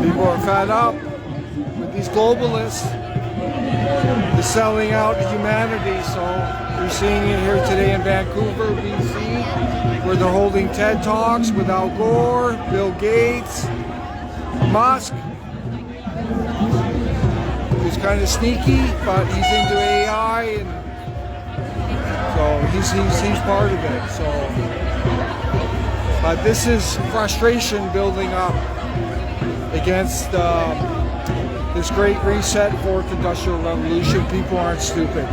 People are fed up with these globalists. They're selling out humanity. So we're seeing it here today in Vancouver, BC, where they're holding TED Talks with Al Gore, Bill Gates, Musk. He's kind of sneaky, but he's into AI, and so he's part of it. So, but this is frustration building up against this great reset, fourth industrial revolution. People aren't stupid.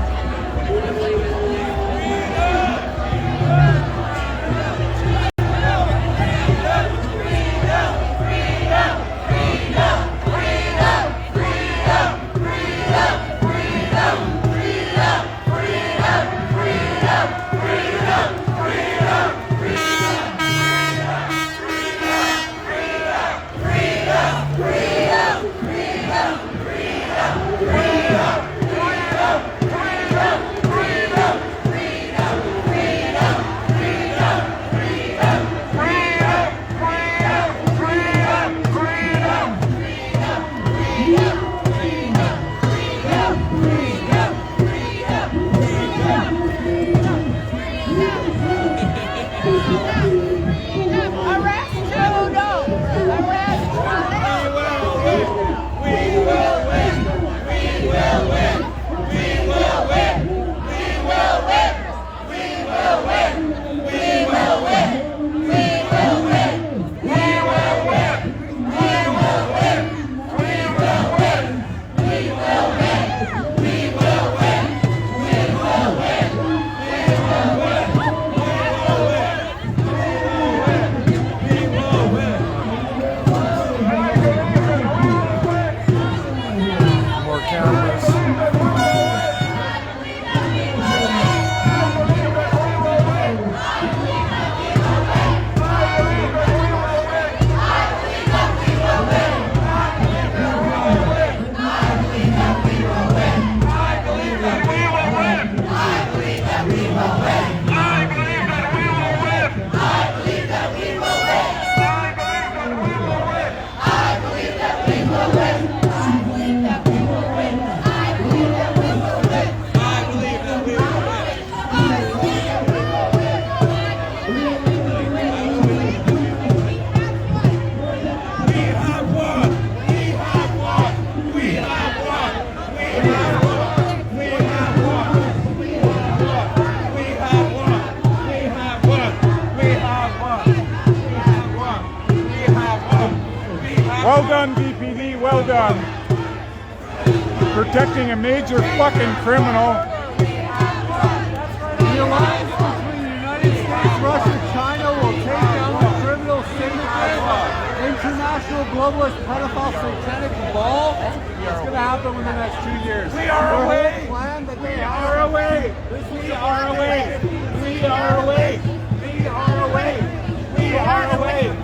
Well done, BPD, well done. Protecting a major fucking criminal. The alliance between the United States, Russia, China will take down the criminal syndicate, international globalist pedophile satanic ball. It's going to happen within the next 2 years. We are away. Plan that they We are away. We are away. We are away. We are away. We are away.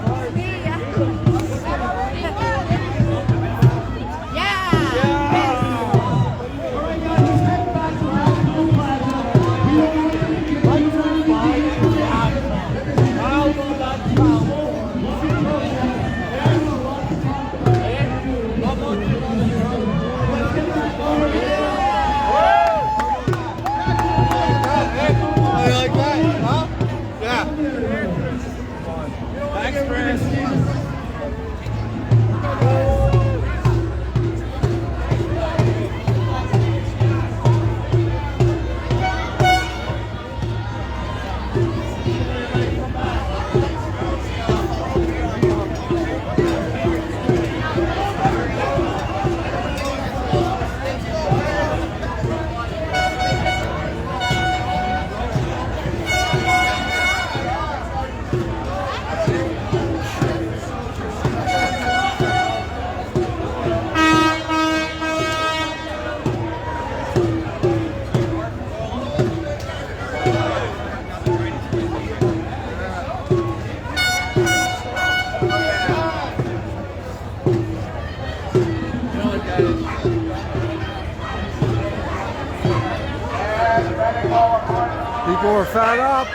People are fed up.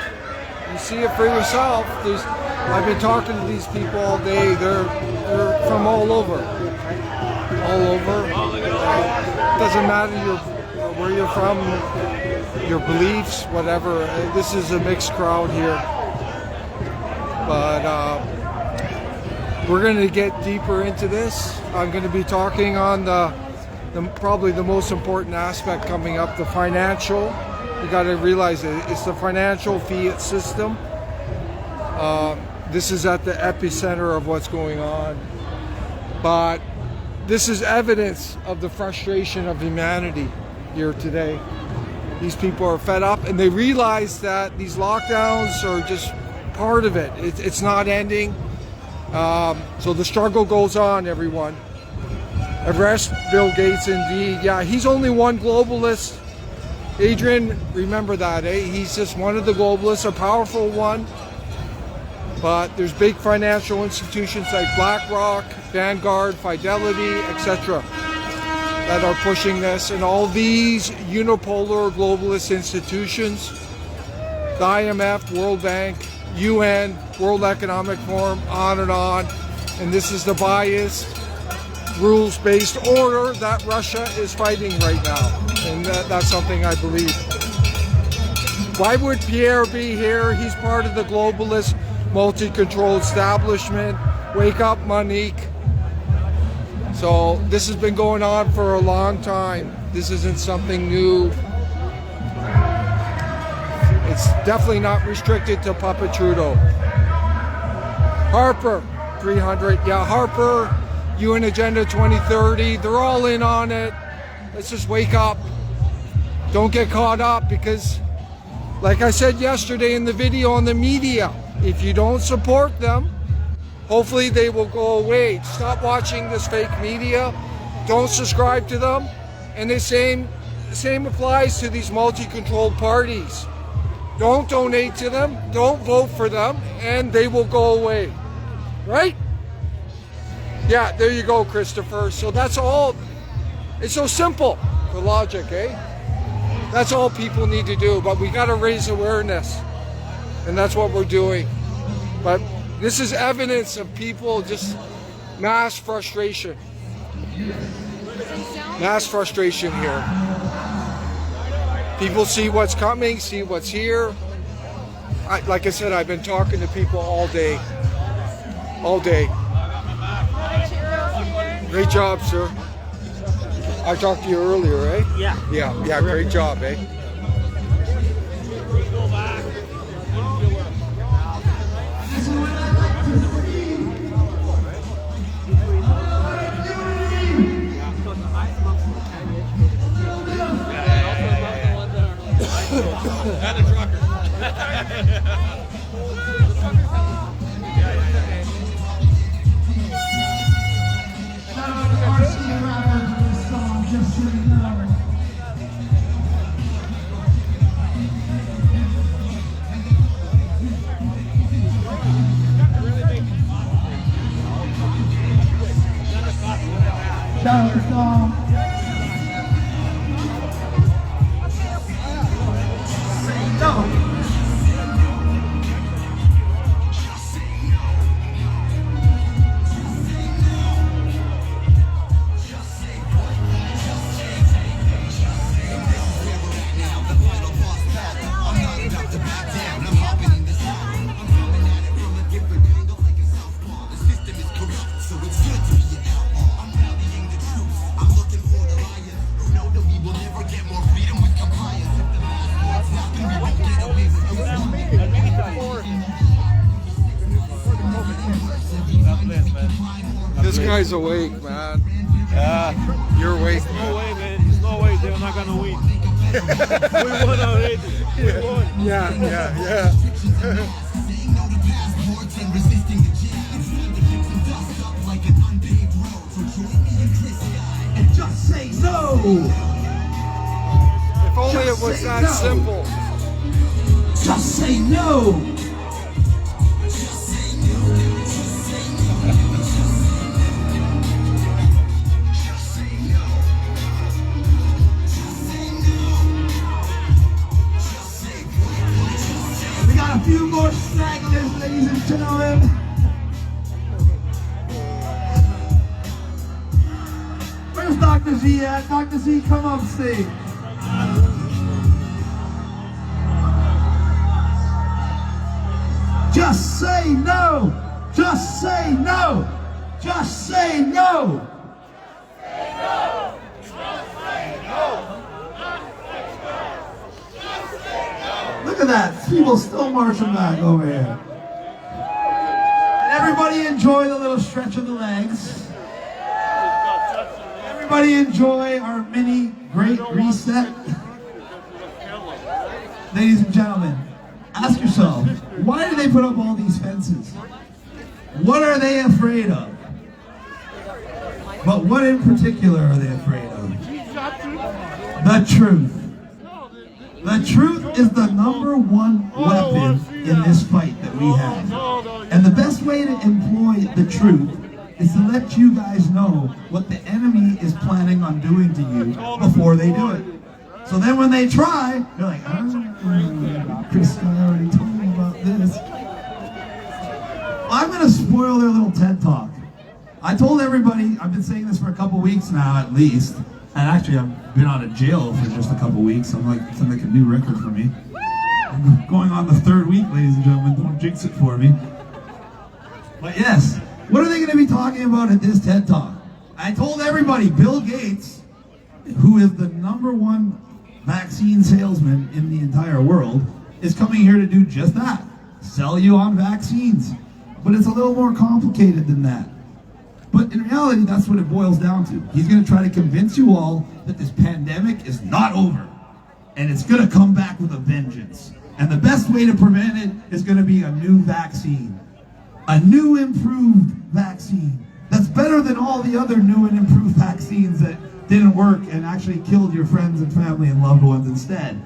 You see it for yourself. I've been talking to these people all day. They're from all over. All over. Doesn't matter where you're from, your beliefs, whatever. This is a mixed crowd here. But we're going to get deeper into this. I'm going to be talking on probably the most important aspect coming up, the financial. You got to realize it's the financial fiat system. This is at the epicenter of what's going on. But this is evidence of the frustration of humanity here today. These people are fed up and they realize that these lockdowns are just part of it. It's not ending. So the struggle goes on, everyone. Arrest Bill Gates indeed. Yeah, he's only one globalist. Adrian, remember that, eh? He's just one of the globalists, a powerful one. But there's big financial institutions like BlackRock, Vanguard, Fidelity, etc. that are pushing this. And all these unipolar globalist institutions, the IMF, World Bank, UN, World Economic Forum, on. And this is the biased, rules-based order that Russia is fighting right now. And that's something I believe. Why would Pierre be here? He's part of the globalist multi-control establishment. Wake up, Monique. So this has been going on for a long time. This isn't something new. It's definitely not restricted to Papa Trudeau. Harper, 300. Yeah, Harper, UN Agenda 2030. They're all in on it. Let's just wake up. Don't get caught up because, like I said yesterday in the video on the media, if you don't support them, hopefully they will go away. Stop watching this fake media. Don't subscribe to them. And the same applies to these multi-controlled parties. Don't donate to them. Don't vote for them. And they will go away. Right? Yeah, there you go, Christopher. So that's all. It's so simple, the logic, eh? That's all people need to do, but we got to raise awareness, and that's what we're doing. But this is evidence of people just mass frustration. Mass frustration here. People see what's coming, see what's here. Like I said, I've been talking to people all day. All day. Great job, sir. I talked to you earlier, eh? Yeah. Yeah, great job, eh? Shout out to Song. No. This guy's awake, man. You're awake. No way, man. There's no way they're not gonna win. We won already. We won. Yeah. Just say no. If only it was that simple. Just say no. We got a few more stragglers, ladies and gentlemen. Where's Dr. Z at? Dr. Z, come up stage. Just say no. Just say no. Just say no. Look at that. People still marching back over here. And everybody enjoy the little stretch of the legs. Everybody enjoy our mini great reset. Ladies and gentlemen, ask yourself, why do they put up all these fences? What are they afraid of? But what in particular are they afraid of? The truth. The truth is the #1 weapon in this fight that we have. And the best way to employ the truth is to let you guys know what the enemy is planning on doing to you before they do it. So then when they try, they're like, Chris Guy already told me about this. I'm going to spoil their little TED Talk. I told everybody, I've been saying this for a couple weeks now at least, and actually I've been out of jail for just a couple weeks. It's like a new record for me. I'm going on the 3rd week, ladies and gentlemen, don't jinx it for me. But yes, what are they going to be talking about at this TED Talk? I told everybody, Bill Gates, who is the #1 vaccine salesman in the entire world, is coming here to do just that. Sell you on vaccines. But it's a little more complicated than that. But in reality, that's what it boils down to. He's going to try to convince you all that this pandemic is not over. And it's going to come back with a vengeance. And the best way to prevent it is going to be a new vaccine. A new improved vaccine. That's better than all the other new and improved vaccines that didn't work and actually killed your friends and family and loved ones instead.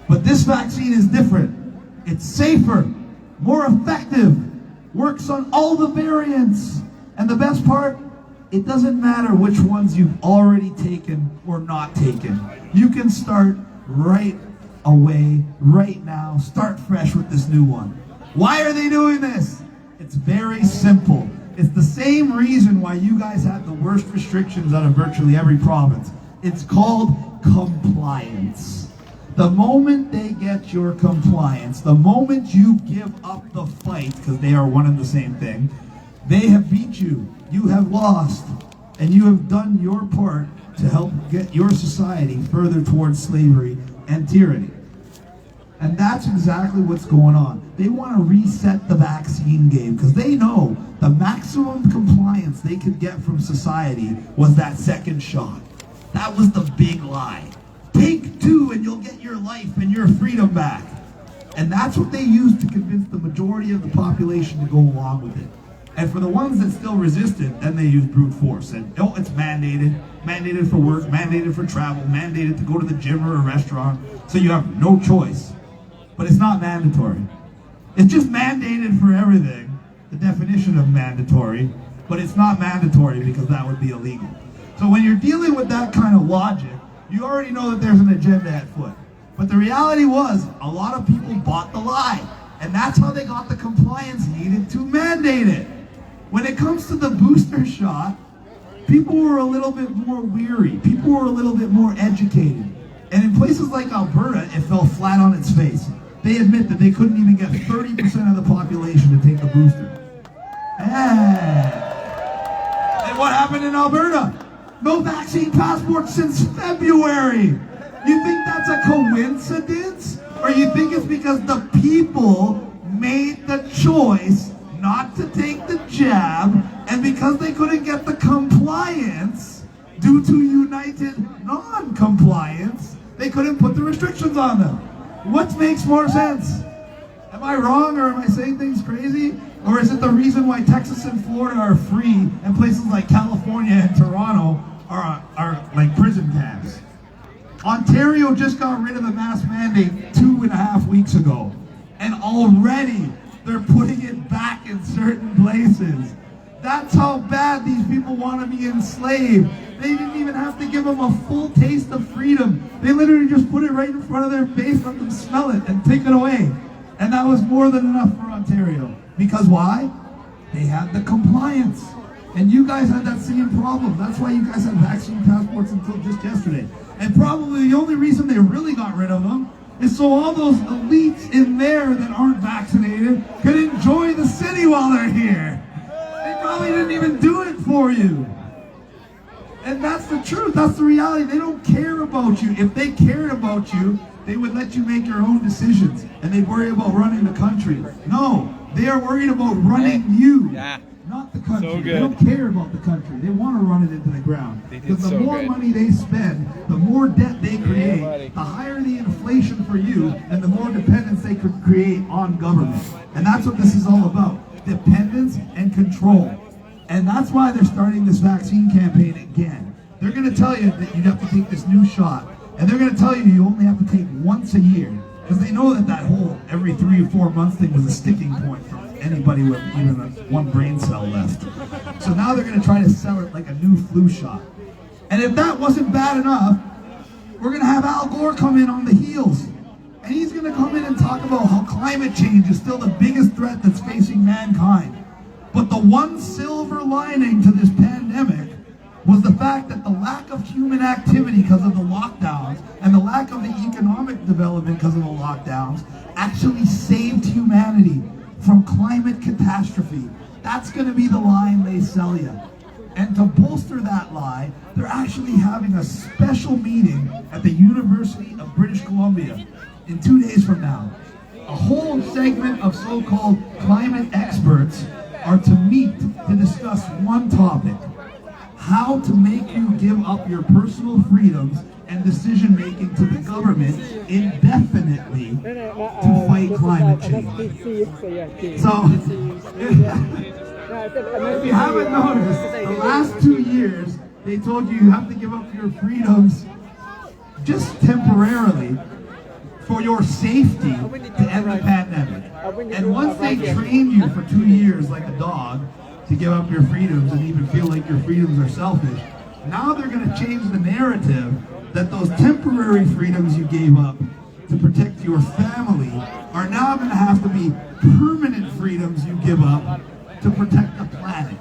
But this vaccine is different. It's safer, more effective, works on all the variants. And the best part, it doesn't matter which ones you've already taken or not taken. You can start right away, right now, start fresh with this new one. Why are they doing this? It's very simple. It's the same reason why you guys had the worst restrictions out of virtually every province. It's called compliance. The moment they get your compliance, the moment you give up the fight, because they are one and the same thing, they have beat you. You have lost. And you have done your part to help get your society further towards slavery and tyranny. And that's exactly what's going on. They want to reset the vaccine game because they know the maximum compliance they could get from society was that second shot. That was the big lie. Take 2 and you'll get your life and your freedom back. And that's what they use to convince the majority of the population to go along with it. And for the ones that still resisted, then they use brute force. And oh, it's mandated. Mandated for work, mandated for travel, mandated to go to the gym or a restaurant. So you have no choice. But it's not mandatory. It's just mandated for everything, the definition of mandatory, but it's not mandatory because that would be illegal. So when you're dealing with that kind of logic, you already know that there's an agenda at foot. But the reality was, a lot of people bought the lie. And that's how they got the compliance needed to mandate it. When it comes to the booster shot, people were a little bit more weary. People were a little bit more educated. And in places like Alberta, it fell flat on its face. They admit that they couldn't even get 30% of the population to take the booster. And what happened in Alberta? No vaccine passports since February. You think that's a coincidence? Or you think it's because the people made the choice not to take the jab, and because they couldn't get the compliance due to United non-compliance, they couldn't put the restrictions on them? What makes more sense? Am I wrong, or am I saying things crazy? Or is it the reason why Texas and Florida are free and places like California and Toronto are like prison camps? Ontario just got rid of the mask mandate 2.5 weeks ago, and already they're putting it back in certain places. That's how bad these people want to be enslaved. They didn't even have to give them a full taste of freedom. They literally just put it right in front of their face, let them smell it, and take it away. And that was more than enough for Ontario. Because why? They had the compliance. And you guys had that same problem. That's why you guys had vaccine passports until just yesterday. And probably the only reason they really got rid of them is so all those elites in there that aren't vaccinated could enjoy the city while they're here. They probably didn't even do it for you. And that's the truth. That's the reality. They don't care about you. If they cared about you, they would let you make your own decisions, and they'd worry about running the country. No, they are worried about running you, not the country. So good. They don't care about the country. They want to run it into the ground. Because the more money they spend, the more debt they create, the higher the inflation for you, and the more dependence they could create on government. And that's what this is all about. Dependence and control. And that's why they're starting this vaccine campaign again. They're going to tell you that you have to take this new shot. And they're going to tell you you only have to take once a year. Because they know that that whole every 3 or 4 months thing was a sticking point for anybody with even one brain cell left. So now they're going to try to sell it like a new flu shot. And if that wasn't bad enough, we're going to have Al Gore come in on the heels. And he's going to come in and talk about how climate change is still the biggest threat that's facing mankind. But the one silver lining to this pandemic was the fact that the lack of human activity because of the lockdowns and the lack of the economic development because of the lockdowns actually saved humanity from climate catastrophe. That's going to be the line they sell you. And to bolster that lie, they're actually having a special meeting at the University of British Columbia in 2 days from now. A whole segment of so-called climate experts are to meet to discuss one topic: how to make you give up your personal freedoms and decision-making to the government indefinitely to fight climate change. So, if you haven't noticed, the last 2 years, they told you have to give up your freedoms just temporarily for your safety to end the pandemic. And once they train you for 2 years like a dog to give up your freedoms and even feel like your freedoms are selfish, now they're going to change the narrative that those temporary freedoms you gave up to protect your family are now going to have to be permanent freedoms you give up to protect the planet.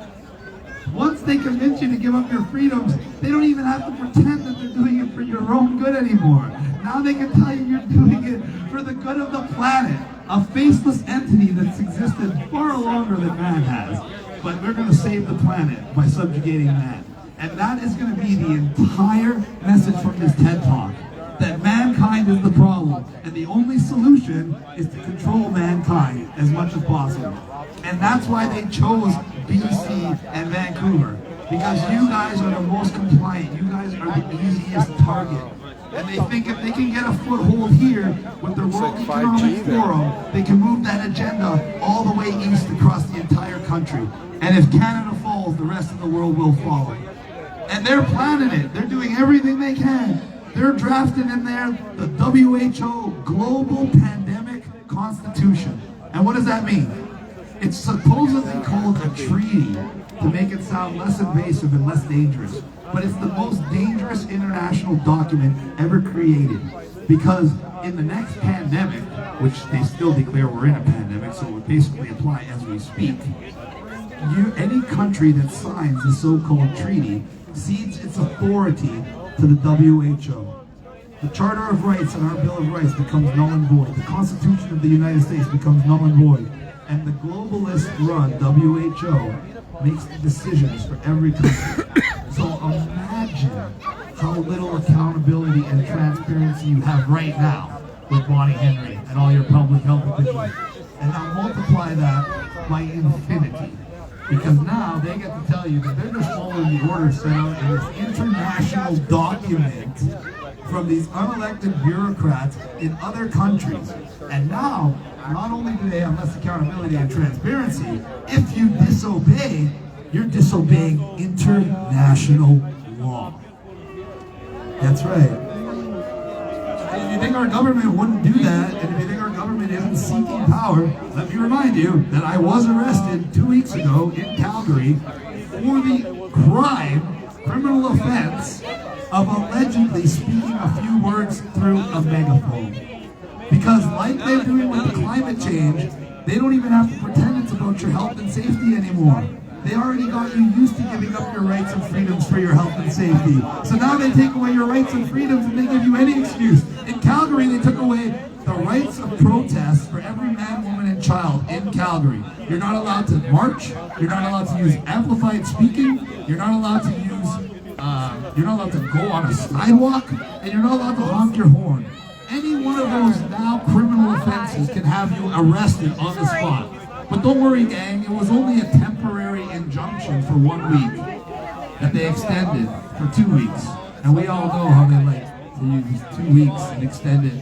Once they convince you to give up your freedoms, they don't even have to pretend that they're doing it for your own good anymore. Now they can tell you you're doing it for the good of the planet, a faceless entity that's existed far longer than man has. But we're going to save the planet by subjugating man. And that is going to be the entire message from this TED Talk. That mankind is the problem, and the only solution is to control mankind as much as possible. And that's why they chose BC and Vancouver. Because you guys are the most compliant. You guys are the easiest target. And they think if they can get a foothold here with the World Economic Forum, they can move that agenda all the way east across the entire country. And if Canada falls, the rest of the world will follow. And they're planning it. They're doing everything they can. They're drafting in there the WHO Global Pandemic Constitution. And what does that mean? It's supposedly called a treaty, to make it sound less invasive and less dangerous. But it's the most dangerous international document ever created, because in the next pandemic, which they still declare we're in a pandemic, so it would basically apply as we speak, any country that signs the so-called treaty cedes its authority to the WHO. The Charter of Rights and our Bill of Rights becomes null and void. The Constitution of the United States becomes null and void. And the globalist-run WHO makes the decisions for every country. So imagine how little accountability and transparency you have right now with Bonnie Henry and all your public health officials. And now multiply that by infinity. Because now they get to tell you that they're just following the orders set out in this international document from these unelected bureaucrats in other countries. And now, not only do they have less accountability and transparency, if you disobey, you're disobeying international law. That's right. If you think our government wouldn't do that, and if you think our government isn't seeking power, let me remind you that I was arrested 2 weeks ago in Calgary for the criminal offense of allegedly speaking a few words through a megaphone. Because like they're doing with the climate change, they don't even have to pretend it's about your health and safety anymore. They already got you used to giving up your rights and freedoms for your health and safety. So now they take away your rights and freedoms and they give you any excuse. In Calgary, they took away the rights of protest for every man, woman, and child in Calgary. You're not allowed to march. You're not allowed to use amplified speaking. You're not allowed to you're not allowed to go on a sidewalk, and you're not allowed to honk your horn. Any one of those now criminal offenses can have you arrested on the spot. But don't worry, gang, it was only a temporary injunction for 1 week that they extended for 2 weeks. And we all know how they like to use 2 weeks and extend it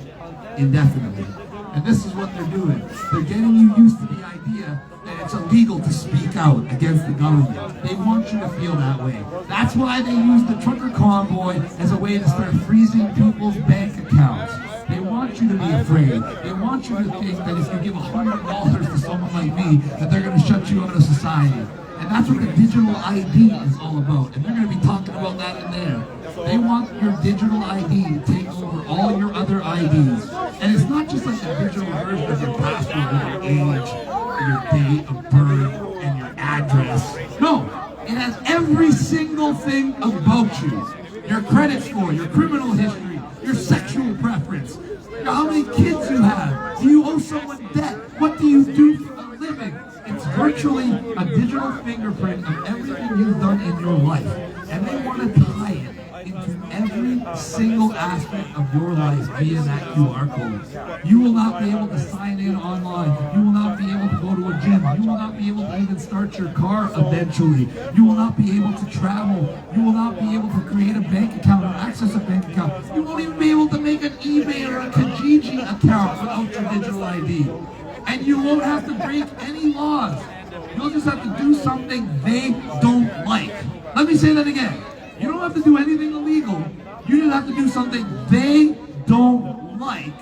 indefinitely. And this is what they're doing. They're getting you used to the idea that it's illegal to speak out against the government. They want you to feel that way. That's why they use the trucker convoy as a way to start freezing people's bank accounts. They want you to be afraid. They want you to think that if you give $100 to someone like me, that they're going to shut you out of society. And that's what the digital ID is all about. And they're going to be talking about that in there. They want your digital ID to take over all your other IDs. And it's not just like the digital version of your passport with your age, your date of birth, and your address. No, it has every single thing about you. Your credit score, your criminal history, your sexual preference, how many kids you have, do you owe someone debt, what do you do for a living? It's virtually a digital fingerprint of everything you've done in your life. And they want to tie it into every single aspect of your life via that QR code. You will not be able to sign in online. You will not be able to go to a gym. You will not be able to even start your car eventually. You will not be able to travel. You will not be able to create a bank account or access a bank account. You won't even be able to make an eBay or a Kijiji account without your digital ID. And you won't have to break any laws. You'll just have to do something they don't like. Let me say that again. You don't have to do anything illegal. You just have to do something they don't like,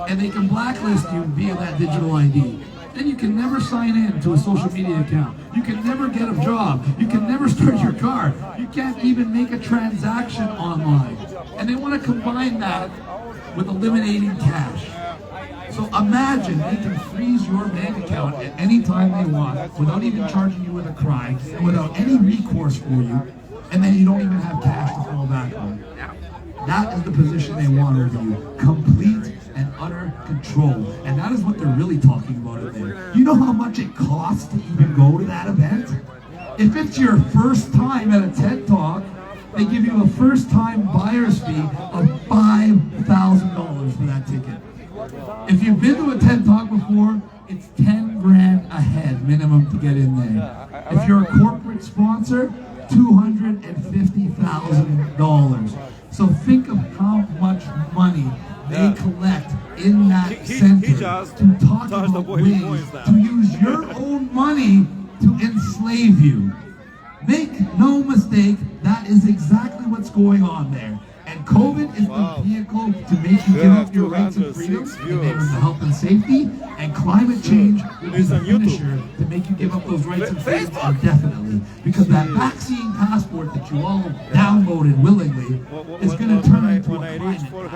and they can blacklist you via that digital ID. Then you can never sign in to a social media account. You can never get a job. You can never start your car. You can't even make a transaction online. And they want to combine that with eliminating cash. So imagine they can freeze your bank account at any time they want without even charging you with a crime and without any recourse for you, and then you don't even have cash to fall back on. That is the position they want over you. Complete and utter control. And that is what they're really talking about in there. You know how much it costs to even go to that event? If it's your first time at a TED Talk, they give you a first-time buyer's fee of $5,000 for that ticket. If you've been to a TED Talk before, it's 10 grand a head minimum to get in there. If you're a corporate sponsor, $250,000. So think of how much money they collect in that center to talk about ways to use your own money to enslave you. Make no mistake, that is exactly what's going on there. And COVID is the vehicle to make you give up your rights and freedoms in the name of the health and safety, and climate change will be the finisher to make you give up those rights and freedoms indefinitely. Because that vaccine passport that you all downloaded willingly is going to turn into a climate passport.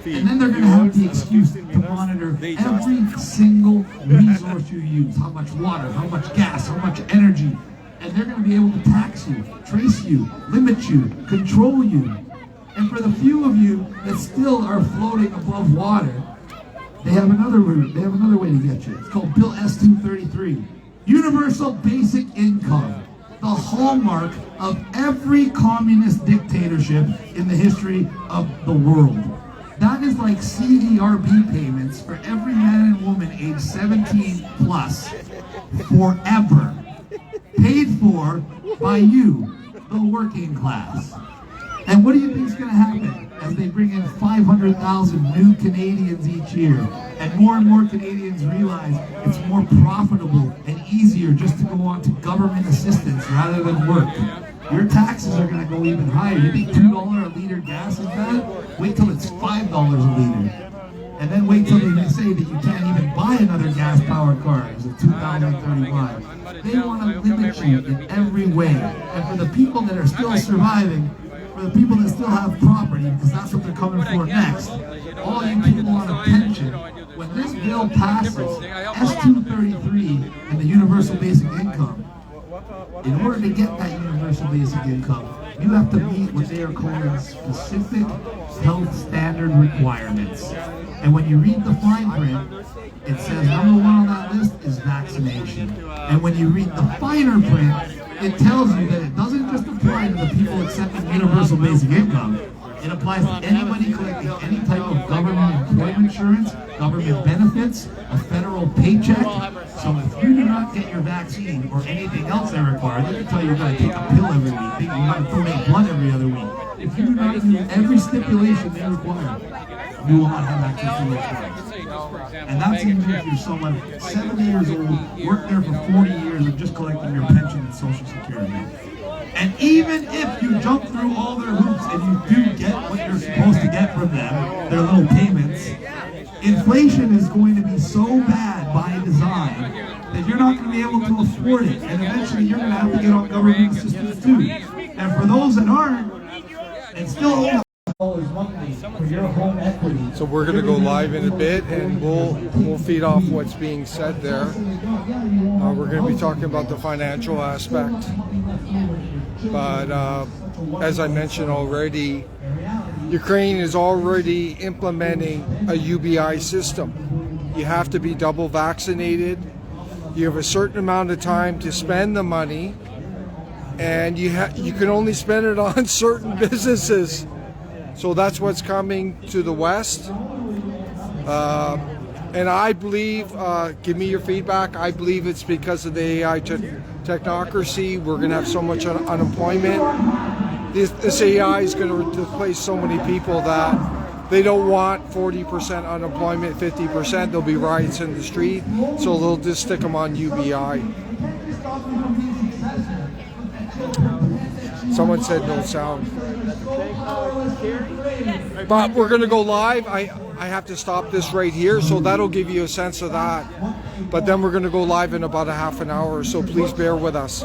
And then they're going to have the excuse to monitor every single resource you use, how much water, how much gas, how much energy. And they're going to be able to tax you, trace you, limit you, control you. And for the few of you that still are floating above water, they have another route, they have another way to get you. It's called Bill S-233, Universal Basic Income, the hallmark of every communist dictatorship in the history of the world. That is like CERB payments for every man and woman age 17 plus forever. Paid for by you, the working class. And what do you think is going to happen as they bring in 500,000 new Canadians each year? And more Canadians realize it's more profitable and easier just to go on to government assistance rather than work. Your taxes are going to go even higher. You think $2 a liter gas is bad? Wait till it's $5 a liter. And then wait till they say that you can't even buy another gas-powered car as of 2035. They want to limit you in every way. And for the people that are still surviving, for the people that still have property, because that's what they're coming for next, all you people on a pension, when this bill passes, S-233 and the Universal Basic Income, in order to get that Universal Basic Income, you have to meet what they are calling specific health standard requirements. And when you read the fine print, it says number one on that list is vaccination. And when you read the finer print, it tells you that it doesn't just apply to the people accepting universal basic income. It applies to anybody collecting any type of government employment insurance, government benefits, a federal paycheck. So if you do not get your vaccine or anything else they require, they can tell you got to take a pill every week, you got to donate blood every other week. If you do not do every stipulation they require, you will not have access to those funds. And that's even if you're someone 70 years old, worked there for 40 years and just collecting your pension and Social Security. And even if you jump through all their hoops and you do get what you're supposed to get from them, their little payments, inflation is going to be so bad by design that you're not going to be able to afford it. And eventually you're going to have to get on government assistance too. And for those that aren't, and still monthly for your home equity. So we're going to go live in a bit, and we'll feed off what's being said there. We're going to be talking about the financial aspect, but as I mentioned already, Ukraine is already implementing a UBI system. You have to be double vaccinated. You have a certain amount of time to spend the money, and you can only spend it on certain businesses. So that's what's coming to the West. And I believe, give me your feedback, I believe it's because of the AI technocracy. We're going to have so much unemployment. This AI is going to replace so many people that they don't want 40% unemployment, 50%. There'll be riots in the street, so they'll just stick them on UBI. Someone said no sound. But we're going to go live. I have to stop this right here, so that'll give you a sense of that. But then we're going to go live in about a half an hour, so please bear with us.